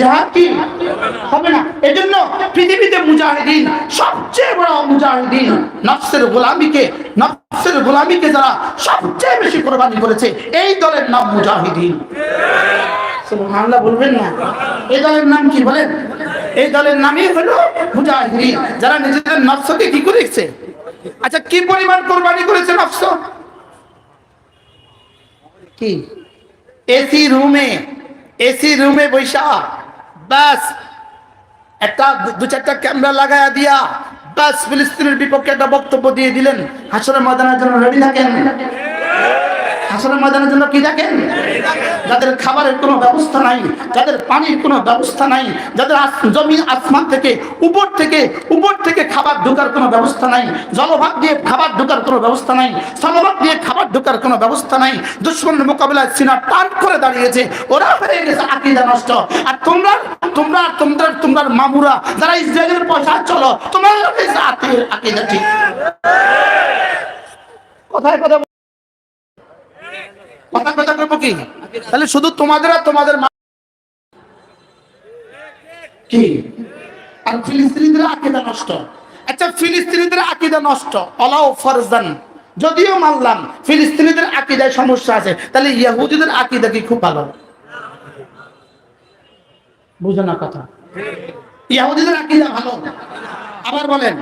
জিহাদ কি হবে না? এজন্য পৃথিবীতে মুজাহিদিন সবচেয়ে বড় মুজাহিদিন নফসের গোলামিকে যারা সবচেয়ে বেশি কুরবানি করেছে এই দলের নাম মুজাহিদিন। সুবহানাল্লাহ বলবেন না? এই দলের নাম কি বলেন? এই দলের নামই হলো মুজাহিদিন, যারা নিজেদের নফসকে কি করেছে। আচ্ছা, কি পরিমাণ কুরবানি করেছে নফস? কি এসি রুমে বৈশা বাস একটা দু চারটা ক্যামেরা লাগায়া দিয়া বাস ফিলিস্তিনের বিপক্ষে একটা বক্তব্য দিয়ে দিলেন। হাসরের ময়দানের জন্য রেডি থাকেন। হাসরের ময়দানের জন্য কি থাকেন? যাদের খাবারের কোনো ব্যবস্থা নাই, যাদের পানির কোনো ব্যবস্থা নাই, যাদের জমিন আসমান থেকে উপর থেকে খাবার ঢোকার কোনো ব্যবস্থা নাই, জলভাগ দিয়ে খাবার ঢোকার কোনো ব্যবস্থা নাই, স্থলভাগ দিয়ে খাবার ঢোকার কোনো ব্যবস্থা নাই, দুশমনের মোকাবিলায় সিনা টান করে দাঁড়িয়েছে, ওরা হয়ে গেছে আকীদা নষ্ট। আর তোমরা মামুরা যারা ইসরায়েলের পয়সা চলো, তোমার আকীদা ঠিক। কথা করবো কি? তাহলে শুধু তোমাদের আর তোমাদের কি আর ফিলিস্তিনিদের আকীদা নষ্ট। আচ্ছা, ফিলিস্তিনিদের আকীদা নষ্ট অলাও ফরজান, যদিও মানলাম ফিলিস্তিনিদের আকীদায় সমস্যা আছে, তাহলে ইহুদিদের আকীদা কি খুব ভালো? বুঝো না কথা? ইহুদিদের আকীদা ভালো। আবার বলেন,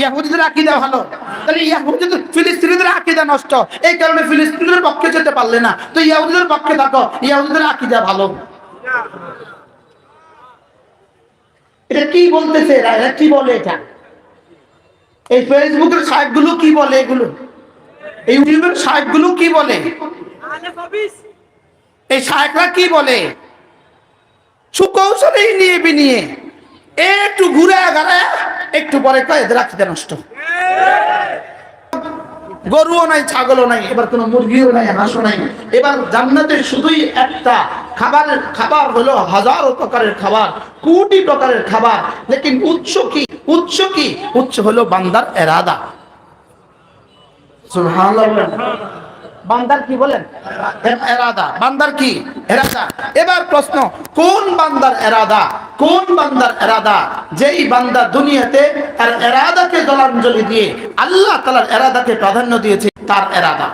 ইহুদিদের আকীদা ভালো, তাহলে ইহুদিদের ফিলিস্তিনিদের আকীদা নষ্ট, এই কারণে ফিলিস্তিনের পক্ষে যেতে পারলে না, তো ইহুদিদের পক্ষে থাকো, ইহুদিদের আকীদা ভালো। এটা কি বলতেছে এরা? কি বলে এটা? এই ফেসবুকের সাইটগুলো কি বলে? এগুলো এই ইউটিউবের সাইটগুলো কি বলে? এই সাইটরা কি বলে? সুকৌশলে নিয়ে একটু ঘুরে গেলে একটু পরে কয় এদের আকীদা নষ্ট। গরুও নাই, ছাগলও নাই, এবার কোনো মুরগিও নাই, হাঁসও নাই। এবার জান্নাতে শুধুই একটা খাবার হলো হাজারো প্রকারের খাবার, কোটি প্রকারের খাবার, লেকিন উৎস হলো বান্দার এরাদা। সুবহানাল্লাহ। বান্দার কি বলেন? এরাদা। বান্দার কি? এরাদা। এবার প্রশ্ন, কোন বান্দার এরাদা? যেই বান্দা দুনিয়াতে তার এরাদাকে জলাঞ্জলি দিয়ে আল্লাহ তাআলার এরাদাকে প্রাধান্য দিয়েছে, তার এরাদা।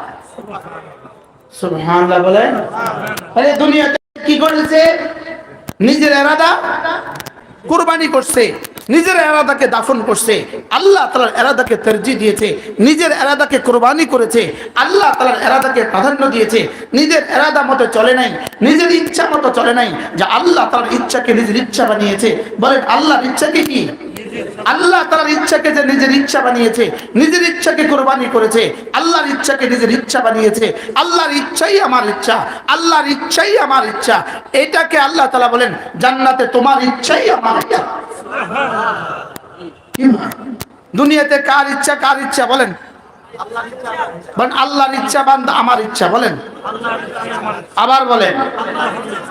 সুবহানাল্লাহ বলেন। তাহলে দুনিয়াতে কি করেছে? নিজের এরাদা কুরবানি করছে, নিজের এরাদাকে দাফন করছে, আল্লাহ তাআলার এরাদাকে তরজিহ দিয়েছে, নিজের এরাদাকে কুরবানি করেছে, আল্লাহ তাআলার এরাদাকে প্রাধান্য দিয়েছে, নিজের এরাদা মতো চলে নাই, নিজের ইচ্ছা মতো চলে নাই, যে আল্লাহ তাআলার ইচ্ছাকে নিজের ইচ্ছা বানিয়েছে। বলেন, আল্লাহর ইচ্ছাকে কি? আল্লাহ তাআলার ইচ্ছাকে যে নিজের ইচ্ছা বানিয়েছে, নিজের ইচ্ছাকে কুরবানি করেছে, আল্লাহর ইচ্ছাকে নিজের ইচ্ছা বানিয়েছে। আল্লাহর ইচ্ছাই আমার ইচ্ছা, আল্লাহর ইচ্ছাই আমার ইচ্ছা। এটাকে আল্লাহ তাআলা বলেন, জান্নাতে তোমার ইচ্ছাই আমার ইচ্ছা। দুনিয়াতে কার ইচ্ছা বলেন? আল্লাহর ইচ্ছা বান্দা আমার ইচ্ছা বলেন। আবার বলেন,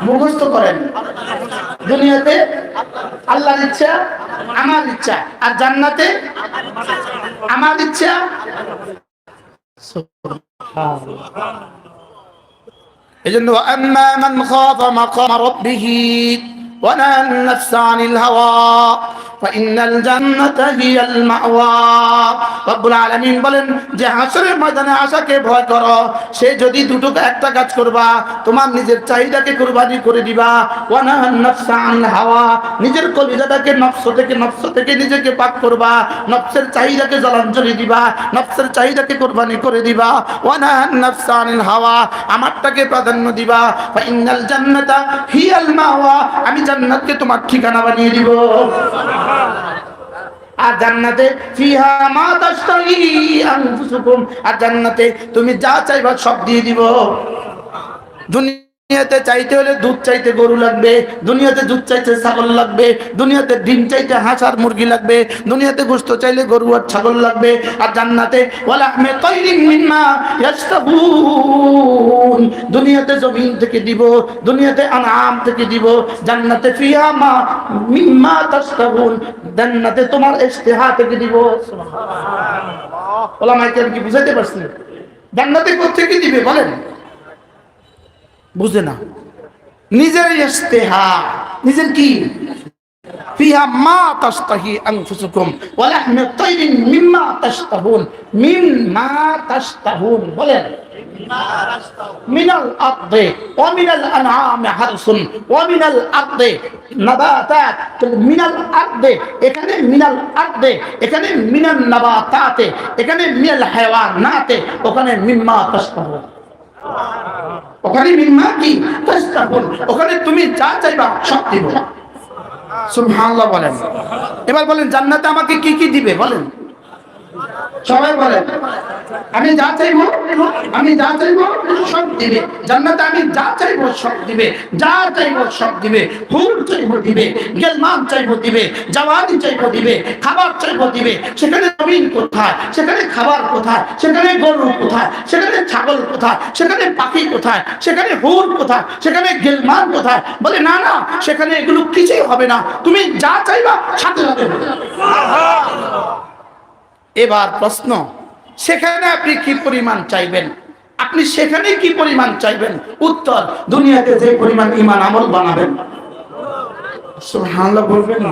মুখস্থ করেন। দুনিয়াতে আল্লাহর ইচ্ছা আমার ইচ্ছা, আর জান্নাতে আমার ইচ্ছা। এজন্য আম্মা মান খাফা মাকাম রাব্বিহি ওয়া নাহা আন-নাফসা আনিল হাওয়া ফাইন্নাল জান্নাতা হিয়াল মাওয়া। রব্বুল আলামিন বলেন যে হাসরের ময়দানে আশাকে ভয় করো, সে যদি একটা কাজ করবা, তোমার নিজের চাহিদাকে কুরবানি করে দিবা, ওয়া নাহা আন-নাফসা আনিল হাওয়া, নিজের কলিজাটাকে নফস থেকে নিজেকে পাক করবা, নফসের চাহিদাকে জলাঞ্জলি দিবা, নফসের চাহিদাকে কুরবানি করে দিবা, ওয়া নাহা আন-নাফসা আনিল হাওয়া, আমারটাকে প্রাধান্য দিবা, ফাইন্নাল জান্নাতা হিয়াল মাওয়া, আমি জান্নাতকে তোমার ঠিকানা বানিয়ে দিব। আর জান্নাতে ফিহা মা তাশতাহি আনফুসুকুম, আর জান্নাতে তুমি যা চাইবা সব দিয়ে দিব। দুনিয়াতে চাইতে হলে দুধ চাইতে গরু লাগবে, দুনিয়াতে দুধ চাইতে ছাগল লাগবে, দুনিয়াতে ডিম চাইতে হাঁস আর মুরগি লাগবে, দুনিয়াতে গোশত চাইলে গরু আর ছাগল লাগবে। আর জান্নাতে ওয়ালাহমি তায়রিন মিম্মা ইয়াশতাহুন, দুনিয়াতে জমিন থেকে দিব, দুনিয়াতে আনাম থেকে দিব। জান্নাতে ফিহা মা মিম্মা তাশতাহুন, জান্নাতে তোমার ইশতিহা থেকে দিব। সুবহানাল্লাহ। ওলামায়ে কেরাম কি বুঝাইতে পারছেন? জান্নাতে কোথা থেকে দিবে বলেন? বুঝে না। নিজের ইশতিহা, নিজের কি ফিহা মা তাশতাহি আনফুসুকুম ওয়া লাহমু তাইরিন মিম্মা তাশতাহুন মিম্মা তাশতাহুন বলেন মিনাল আরদি ওয়া মিনাল আনআমি হারসুন ওয়া মিনাল আরদি নাবাতাত মিনাল আরদি এখানে মিনাল আরদি এখানে মিনান নাবাতাতে এখানে মিনাল হায়াওয়ানাতে ওখানে মিম্মা তাশতাহুন ওখানে মিম্মা কি তাশতাহুন ওখানে তুমি যা চাইবা সব দিব সুবহানাল্লাহ বলেন এবার বলেন জান্নাতে আমাকে কি কি দিবে বলেন সবাই বলেন আমি যা চাইবো সব দিবে জান্নাতে আমি যা চাইবো সব দিবে যা চাইবো সব দিবে হুর চাইবো দিবে গেলমান চাইবো দিবে জওয়ানি চাইবো দিবে খাবার চাইবো দিবে সেখানে জমিন কোথায় সেখানে খাবার কোথায় সেখানে গরু কোথায় সেখানে ছাগল কোথায় সেখানে পাখি কোথায় সেখানে হুর কোথায় সেখানে গেলমান কোথায় বলে না না সেখানে এগুলো কিছুই হবে না তুমি যা চাইবা সাথে সাথে এবার প্রশ্ন সেখানে আপনি কি পরিমাণ চাইবেন আপনি সেখানে কি পরিমাণ চাইবেন উত্তর দুনিয়াতে যে পরিমাণ ঈমান আমল বানাবেন সুবহানাল্লাহ বলবেন না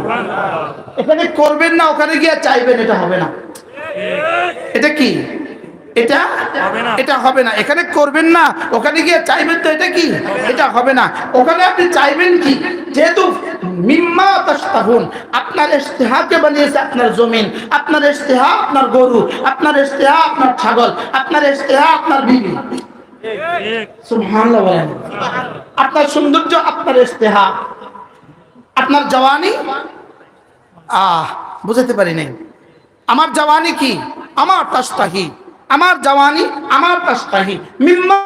এখানে করবেন না ওখানে গিয়ে চাইবেন এটা হবে না এটা কি এটা হবে না এখানে করবেন না ওখানে গিয়ে চাইবেন তো এটা কি এটা হবে না ওখানে আপনি চাইবেন কি যেহেতু মিম্মা তাশতাহুন আপনার ইশতিহাকে বানিয়েছে আপনার জমিন আপনার ইশতিহা আপনার গরু আপনার ইশতিহা আপনার ছাগল আপনার ইশতিহা আপনার বিবি সুবহানাল্লাহ বলেন আপনার সৌন্দর্য আপনার ইশতিহা আপনার জওয়ানি বুঝাতে পারি নাই আমার জওয়ানি কি আমার তাশতাহি আমার জওয়ানি আমার তাশতাহি মিম্মা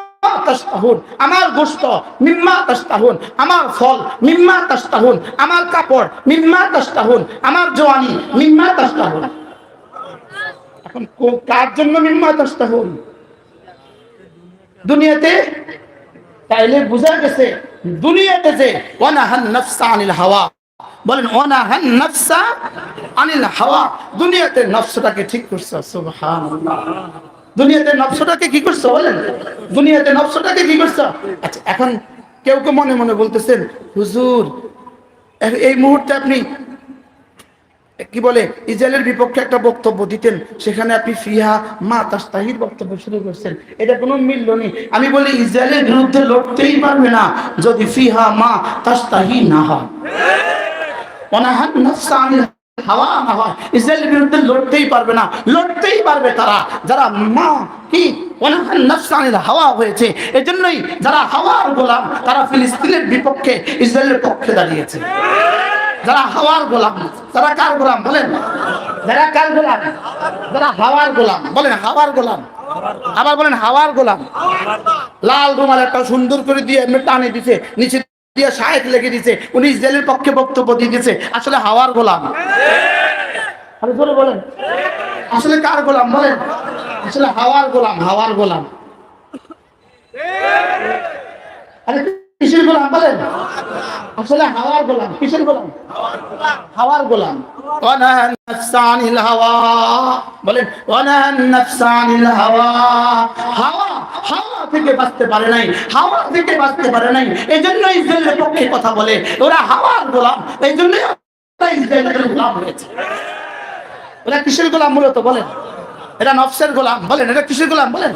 তাশতাহুন আমার গোশত মিম্মা তাশতাহুন আমার ফল মিম্মা তাশতাহুন আমার কাপড় মিম্মা তাশতাহুন আমার জওয়ানি মিম্মা তাশতাহুন এখন কার জন্য মিম্মা তাশতাহুন দুনিয়াতে তাইলে বুঝা গেছে দুনিয়াতে যে ওয়ানাহান নাফসা আনিল হাওয়া বলেন ওয়ানাহান নাফসা আনিল হাওয়া দুনিয়াতে নফসটাকে ঠিক করছে সুবহানাল্লাহ দুনিয়াতে নফসটাকে কি করছো বলেন দুনিয়াতে নফসটাকে কি করছো আচ্ছা এখন কেউ কেউ মনে মনে বলতেছেন হুজুর এই মুহূর্তে আপনি কি বলে ইসরায়েলের বিপক্ষে একটা বক্তব্য দিতেন সেখানে আপনি ফিহা মা তাশতাহির বক্তব্য শুরু করছেন এটা কোনো মিলল নেই আমি বলি ইসরায়েলের বিরুদ্ধে লড়তেই পারবে না যদি ফিহা মা তাশতাহি না হয় ওয়ানাহান নাফসা আনিল হাওয়া না হয় ইসরায়েলের বিরুদ্ধে লড়তেই পারবে না লড়তেই পারবে তারা যারা মা কি ওয়ানাহান নাফসা আনিল হাওয়া হয়েছে এজন্যই যারা হাওয়ার গোলাম তারা ফিলিস্তিনের বিপক্ষে ইসরায়েলের পক্ষে দাঁড়িয়েছে যারা হাওয়ার গোলাম তারা কার গোলাম বলেন যারা কার গোলাম যারা হাওয়ার গোলাম বলেন হাওয়ার গোলাম আবার বলেন হাওয়ার গোলাম লাল রুমাল একটা সুন্দর করে দিয়ে এমনি টানে দিছে নিচে দিয়ে শায়েখ লেগে দিছে উনি ইসরায়েলের পক্ষে বক্তব্য দিয়ে দিয়েছে আসলে হাওয়ার গোলাম আরে জোরে বলেন আসলে কার গোলাম বলেন আসলে হাওয়ার গোলাম আরে কিসের গোলাম বলেন আসলে হাওয়ার গোলাম কিসের গোলাম হাওয়ার গোলাম ওয়ানাহান নাফসা আনিল হাওয়া বলেন ওয়ানাহান নাফসা আনিল হাওয়া হাওয়া থেকে বাঁচতে পারে নাই হাওয়া থেকে বাঁচতে পারে নাই এজন্য ইসরায়েলের পক্ষে কথা বলে ওরা হাওয়ার গোলাম এইজন্য ইসরায়েলের গোলাম হয়েছে ওরা কিসের গোলাম মূলত বলেন এরা নফসের গোলাম বলেন এটা কিসের গোলাম বলেন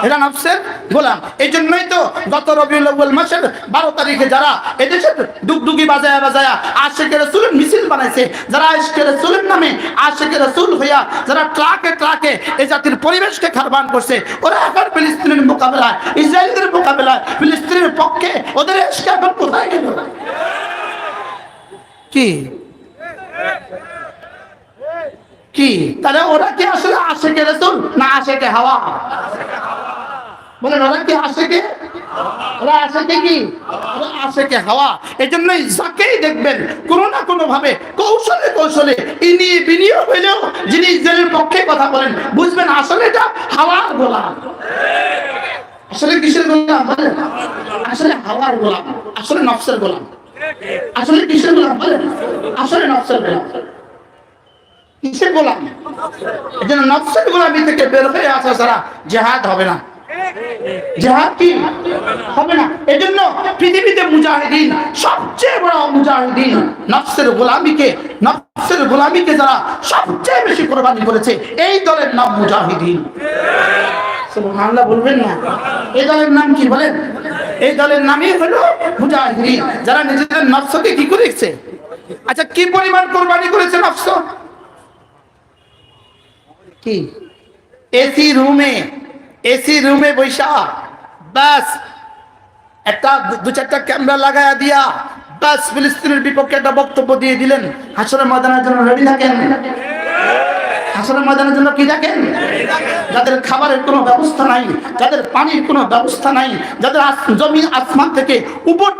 এরা নফসের গোলাম এই জন্যই তো গত রবিউল আউয়াল মাসের 12 তারিখে যারা এদেশে ডুগডুগি বাজায়া আশিকে রাসূলের মিছিল বানাইছে যারা আশিকে রাসূলের নামে আশিকে রাসূল হইয়া যারা ট্রাকে এই জাতির পরিবেশকে খারবান করছে ওরা এখন ফিলিস্তিনের মোকাবেলায় ইসরায়েলের মোকাবেলায় ফিলিস্তিনের পক্ষে ওদের এসকে এখন কোথায় গেল কি তাহলে ওরা কি আসলে আশিকে রাসূল না আশিকে হাওয়া বলেন ওরা কি আশিকে ওরা আশিকে কি ওরা আশিকে হাওয়া এজন্যই যাকেই দেখবেন কোনো না কোনো ভাবে কৌশলে ইনিয়ে বিনিয়ে হইলেও যিনি ইসরায়েলের পক্ষে কথা বলেন বুঝবেন আসলে এটা হাওয়ার গোলাম আসলে কিসের গোলাম বলেন আসলে হাওয়ার গোলাম আসলে নফসের গোলাম আসলে কিসের গোলাম বলেন আসলে নফসের গোলাম কিসের গোলাম এজন্য নফসের গোলামি থেকে বের হয়ে আসা ছাড়া জিহাদ হবে না জিহাদ কি হবে না? এজন্য পৃথিবীতে মুজাহিদিন সবচেয়ে বড় মুজাহিদিন নফসের গোলামিকে যারা সবচেয়ে বেশি কোরবানি করেছে এই দলের নাম মুজাহিদিন। সুবহানাল্লাহ বলবেন না? এই দলের নাম কি বলেন? এই দলের নামই হলো মুজাহিদিন, যারা নিজেদের নফসকে কি করেছে। আচ্ছা, কি পরিমাণ কোরবানি করেছে নফস? কি এসি রুমে বৈশা বাস একটা দু চারটা ক্যামেরা লাগায়া দিয়া বাস ফিলিস্তিনের বিপক্ষে একটা বক্তব্য দিয়ে দিলেন। হাসরের ময়দানের জন্য রেডি থাকেন। হাসরের ময়দানের জন্য কি থাকেন? যাদের খাবারের কোনো ব্যবস্থা নাই, যাদের পানির কোনো ব্যবস্থা নাই, যাদের জমিন আসমান থেকে উপর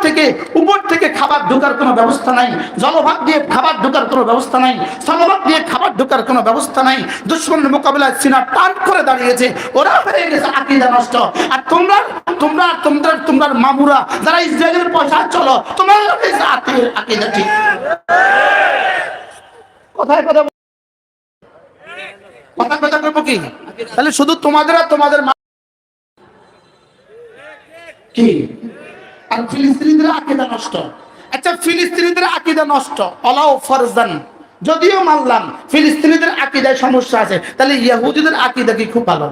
থেকে খাবার ঢোকার কোনো ব্যবস্থা নাই, জলভাগ দিয়ে খাবার ঢোকার কোনো ব্যবস্থা নাই, স্থলভাগ দিয়ে খাবার ঢোকার কোনো ব্যবস্থা নাই, দুশমনের মোকাবিলায় সিনা টান করে দাঁড়িয়েছে, ওরা হয়ে গেছে আকীদা নষ্ট। আর তোমরা মামুরা যারা ইসরায়েলের পয়সা চলো, তোমরা আকীদা ঠিক। কথায় কথা করবো কি? তাহলে শুধু তোমাদের আর তোমাদের কি? আর ফিলিস্তিনিদের আকীদা নষ্ট। আচ্ছা, ফিলিস্তিনিদের আকীদা নষ্ট অলাও ফরজান, যদিও মানলাম ফিলিস্তিনিদের আকীদায় সমস্যা আছে, তাহলে ইহুদিদের আকীদা কি খুব ভালো?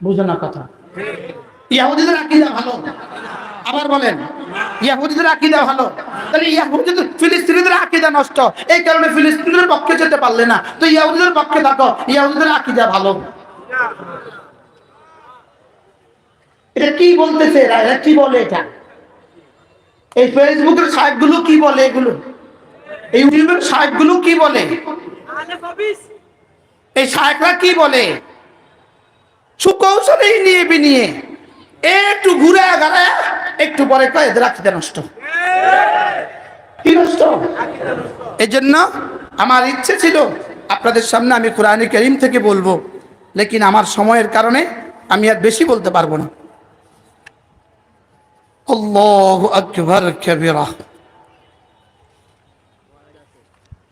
বুঝো না কথা? ইহুদিদের আকীদা ভালো। আবার বলেন, ইহুদিদের আকীদা ভালো। তাহলে ফিলিস্তিনিদের আকীদা নষ্ট, এই কারণে ফিলিস্তিনের পক্ষে যেতে পারলে না, তো ইহুদিদের পক্ষে থাকো, ইহুদিদের আকীদা ভালো। এটা কি বলতেছে এরা? এরা কি বলে? এটা এই ফেসবুকের সাইটগুলো কি বলে? এগুলো এই ইউটিউবের সাইটগুলো কি বলে? এই সাইটরা কি বলে? সুকৌশলে নিয়ে একটু ঘুরে গেলে একটু পরে কয় এদের আকীদা নষ্ট। কি নষ্ট? এই জন্য আমার ইচ্ছে ছিল আপনাদের সামনে আমি কোরআনে কারীম থেকে বলবো, লেকিন আমার সময়ের কারণে আমি আর বেশি বলতে পারবো না। আল্লাহু আকবার কাবীরা।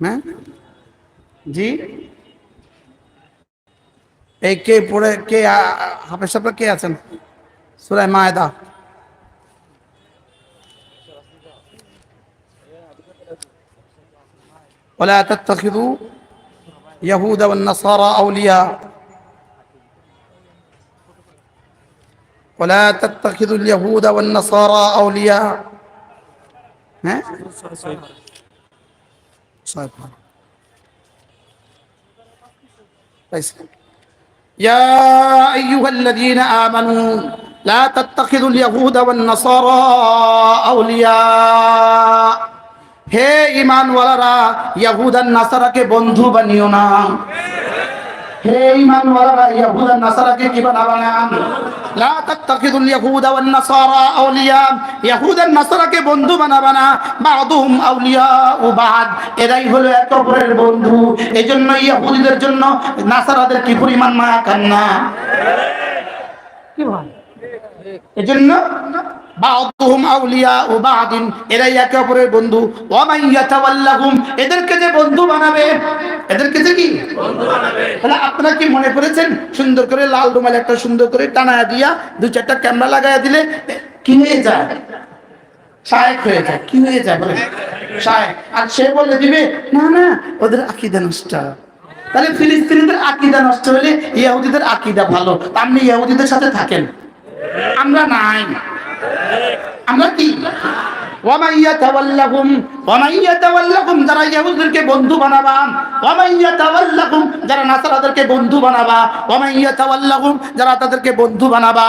হ্যাঁ জি, এই কে পড়ে, কে হাফেজ সাহেব কে আছেন? সূরা মায়েদা ولا تتخذوا يهود والنصارى أولياء ولا تتخذوا اليهود والنصارى أولياء. ها صحيح. يا أيها الذين آمنوا لا تتخذوا اليهود والنصارى أولياء. হে ঈমানওয়ালারা, ইহুদ আর নাসারাকে বন্ধু বানিও না। হে ঈমানওয়ালারা, ইহুদ আর নাসারাকে কি বানাবা না? লা তাত্তাখিযুল ইয়াহুদা ওয়ান নাসারা আউলিয়া, ইহুদ আর নাসারাকে বন্ধু বানাবা না। বা'দুহুম আউলিয়াউ বা'দ, এরাই হলো একে অপরের বন্ধু। এজন্য ইহুদিদের জন্য নাসারাদের কি পরিমাণ মায়া কান্না। কি ভাই? এজন্য বা'দুহুম আউলিয়াউ বা'দিন, এরাই একে অপরের বন্ধু। ওয়া মান ইয়াতাওয়াল্লাহুম, এদেরকে যে বন্ধু বানাবে, এদেরকে যে কি বন্ধু বানাবে। তাহলে আপনারা কি মনে করেছেন সুন্দর করে লাল রুমাল একটা সুন্দর করে টানায়া দিয়া দুই চারটা ক্যামেরা লাগায়া দিলে কি হয়ে যায়? শায়েখ হয়ে যায়। কি হয়ে যায় বলেন? শায়েখ। আর সে বলে দিবে না না ওদের আকীদা নষ্ট। তাহলে ফিলিস্তিনিদের আকীদা নষ্ট হলে ইহুদিদের আকীদা ভালো। আপনি ইহুদিদের সাথে থাকেন, আমরা নাই। আমরা কি? ওয়ামান ইয়াতাওয়াল্লাহুম, যারা ইহুদিদেরকে বন্ধু বানাবা, ওয়ামান ইয়াতাওয়াল্লাহুম, যারা নাসারাদেরকে বন্ধু বানাবা, ওয়ামান ইয়াতাওয়াল্লাহুম, যারা তাদেরকে বন্ধু বানাবা,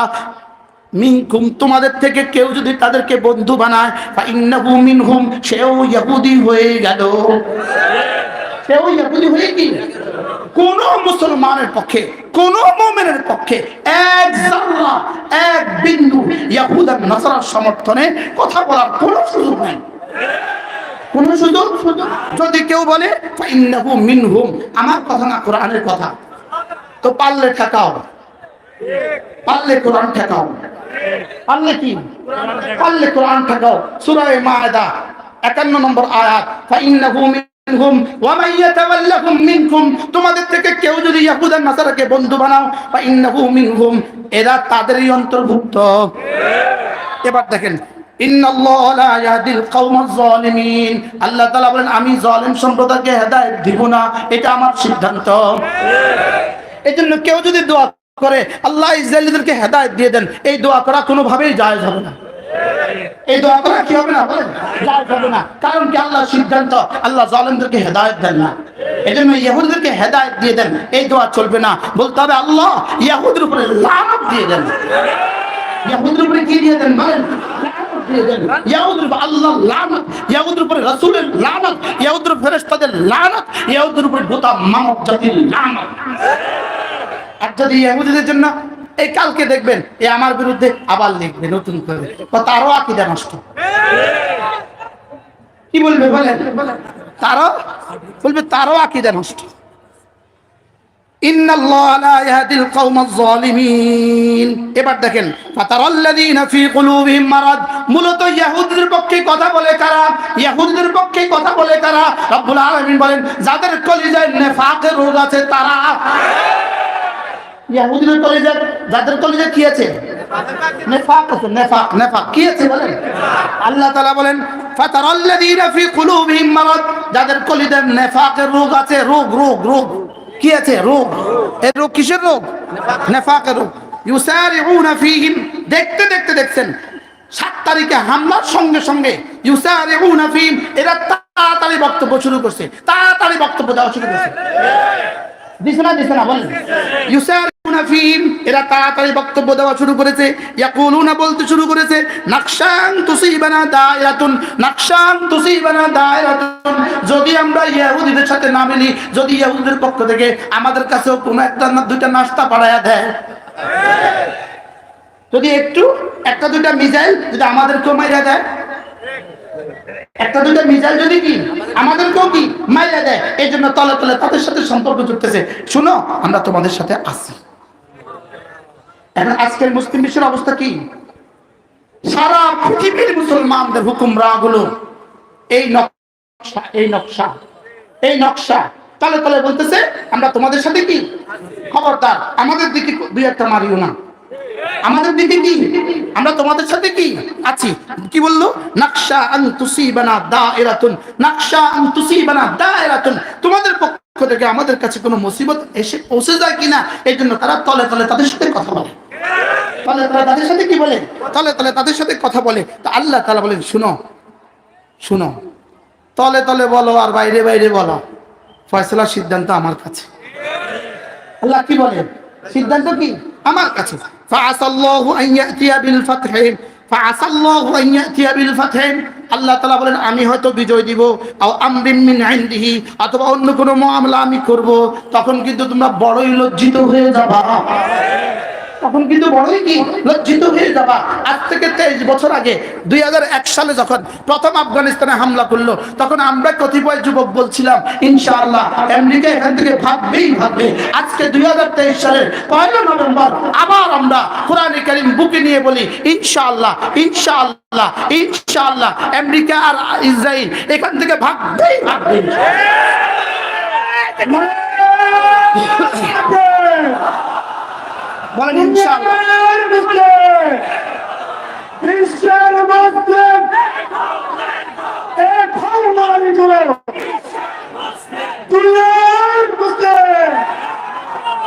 মিনকুম, তোমাদের থেকে কেউ যদি তাদেরকে বন্ধু বানায়, ফাইন্নাহু মিনহুম, সেও ইহুদি হয়ে গেল। সেও ইহুদি হয়ে কি? কোন মুসলমানের পক্ষে, কোন মুমিনের পক্ষে এক যারা, এক বিন্দু ইহুদ আর নাসারার সমর্থনে কথা বলার কোন সুযোগ নাই। কোন সুযোগ? যদি কেউ বলে ফাইন্নাহু মিনহুম, আমার কথা না কোরআনের কথা, তো পারলে ঠেকাও, পারলে কোরআন ঠেকাও। পারলে কি? পারলে কোরআন ঠেকাও। সূরা মায়েদা 51 নম্বর আয়াত, ফাইন্নাহু তোমাদের থেকে কেউ যদি ইয়াহুদ আর নাসারাকে বন্ধু বানাও ফাইন্নাহু মিনহুম, এরা তাদেরই অন্তর্ভুক্ত। এবার দেখেন, ইন্নাল্লাহা লা ইয়াহদিল কওমাজ জালিমিন, আল্লাহ তাআলা বলেন আমি জালিম সম্প্রদায়কে হেদায়েত দিব না, এটা আমার সিদ্ধান্ত। এজন্য কেউ যদি দোয়া করে আল্লাহ ইসরায়েলিদেরকে হেদায়েত দিয়ে দেন, এই দোয়া করা কোনোভাবেই জায়েজ হবে না। এই দোয়া করা কি হবে না? জায়েজ হবে না। কারণ কি? আল্লাহর সিদ্ধান্ত, আল্লাহ জালিমদেরকে হেদায়েত দেন না। এজন্য ইহুদিদেরকে হেদায়েত দিয়ে দেন, এই দোয়া চলবে না। বলতে হবে আল্লাহ ইহুদির উপরে লানত দিয়ে দেন। ইহুদির উপরে কি দিয়ে দেন বলেন? লানত দিয়ে দেন। ইহুদির উপরে আল্লাহর লানত, ইহুদির উপরে রাসূলের লানত, ইহুদির উপরে ফেরেশতাদের লানত, ইহুদির উপরে গোটা মানব জাতির লানত। আর যদি ইহুদিদের জন্য এই কালকে দেখবেন এ আমার বিরুদ্ধে আবার লিখবে নতুন করে, তারও আকীদা নষ্ট। কি বলবে বলেন? তারও বলবে তারও আকীদা নষ্ট। ইন্নাল্লাহা লা ইয়াহদিল কওমাজ জালিমিন। এবার দেখেন, ফাতারাল্লাযীনা ফী কুলুবিহিম মারাদ, মূলত ইহুদিদের পক্ষে কথা বলে কারা? ইহুদিদের পক্ষে কথা বলে কারা? রব্বুল আলামিন বলেন যাদের কলিজায় নিফাকের রোগ আছে তারা। ইহুদিদের কলিজায়, যাদের কলিজায় কি আছে? নিফাক আছে। নিফাক কি আছে বলেন? আল্লাহ তাআলা বলেন ফাতারাল্লাযীনা ফী কুলুবিহিম মারাদ, যাদের কলিজায় নিফাকের রোগ আছে। রোগ কি আছে? রোগ। এই রোগ কিসের রোগ? নিফাকের রোগ। ইউসারিউনা ফীহিম, দেখতে দেখছেন 7 তারিখে হামলার সঙ্গে সঙ্গে ইউসারিউনা ফীহিম, এরা তাড়াতাড়ি বক্তব্য শুরু করছে, তাড়াতাড়ি বক্তব্য দেওয়া শুরু করছে। দিছে না বলেন? ইউসারিউনা ফীহিম, এরা তাড়াতাড়ি বক্তব্য দেওয়া শুরু করেছে। ইয়াকুলুনা, বলতে শুরু করেছে নাকশান তুসিবানা দায়রাতুন, নাকশান তুসিবানা দায়রাতুন, যদি আমরা ইহুদিদের সাথে না মিলি, যদি ইহুদিদের পক্ষ থেকে আমাদের কাছেও কোনো একটা না দুইটা নাস্তা পাঠায়া দেয়, যদি একটু একটা দুইটা মিসাইল যদি আমাদেরকেও মাইরা দেয়, একটা দুইটা মিসাইল যদি কি আমাদেরকেও কি মাইরা দেয়, এই জন্য তলে তলে তাদের সাথে সম্পর্ক জুড়তেছে। শুনো, আমরা তোমাদের সাথে আছি। এখন আজকের মুসলিম বিশ্বের অবস্থা কি? সারা পৃথিবীর মুসলমানদের হুকুমরা গুলো এই নকশা তলে তলে বলতেছে আমরা তোমাদের সাথে কি, খবরদার আমাদের দিকে দুই একটা মারিও না, আমাদের দিকে কি, আমরা তোমাদের সাথে কি আছি। কি বললো? নাকশা আন তুসিবানা দায়রাতুন, নাকশা আন তুসিবানা দায়রাতুন, তোমাদের পক্ষ থেকে আমাদের কাছে কোনো মুসিবত এসে পৌঁছে যায় কিনা, এই জন্য তারা তলে তলে তাদের সাথে কথা বলে। তলে তলে তাদের সাথে কি বলে? তলে তলে তাদের সাথে কথা বলে। তো আল্লাহ তাআলা বলেন শুনো, তলে তলে বলো আর বাইরে বাইরে বলো, ফয়সালার সিদ্ধান্ত আমার কাছে। আল্লাহ কি বলেন? সিদ্ধান্ত কি আমার কাছে। ফাআসাল্লাহু আন ইয়াতিয়া বিল ফাতহি, ফাআসাল্লাহু আন ইয়াতিয়া বিল ফাতহি, আল্লাহ তাআলা বলেন আমি হয়তো বিজয় দিব, আও আমরিন মিন ইনদিহি, অথবা অন্য কোনো মামলা আমি করব, তখন কিন্তু তোমরা বড়ই লজ্জিত হয়ে যাবা। তখন কিন্তু বড়ই কি লজ্জিত হয়ে যাবা। আজ থেকে 23 বছর আগে 2001 সালে যখন প্রথম আফগানিস্তানে হামলা করলো, তখন আমরা কতিপয় যুবক বলছিলাম ইনশাআল্লাহ আমেরিকা এখান থেকে ভাগবে। আজকে 2023 সালের 1 নভেম্বর আবার আমরা কোরআনে কারীম বুকে নিয়ে বলি ইনশাআল্লাহ আমেরিকা আর ইসরায়েল এখান থেকে ভাগবে। বলেন ইনশাআল্লাহ।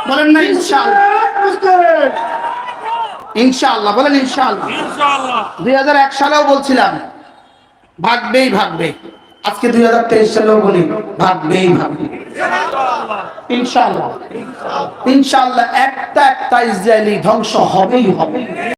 বলেন না ইনশাআল্লাহ, বলেন ইনশাআল্লাহ। 2001 সালেও বলছিলাম ভাগবেই। আজকে 2023 সালেও বলি ভাগবেই। ইনশাআল্লাহ একটা ইসরায়েলি ধ্বংস হবেই।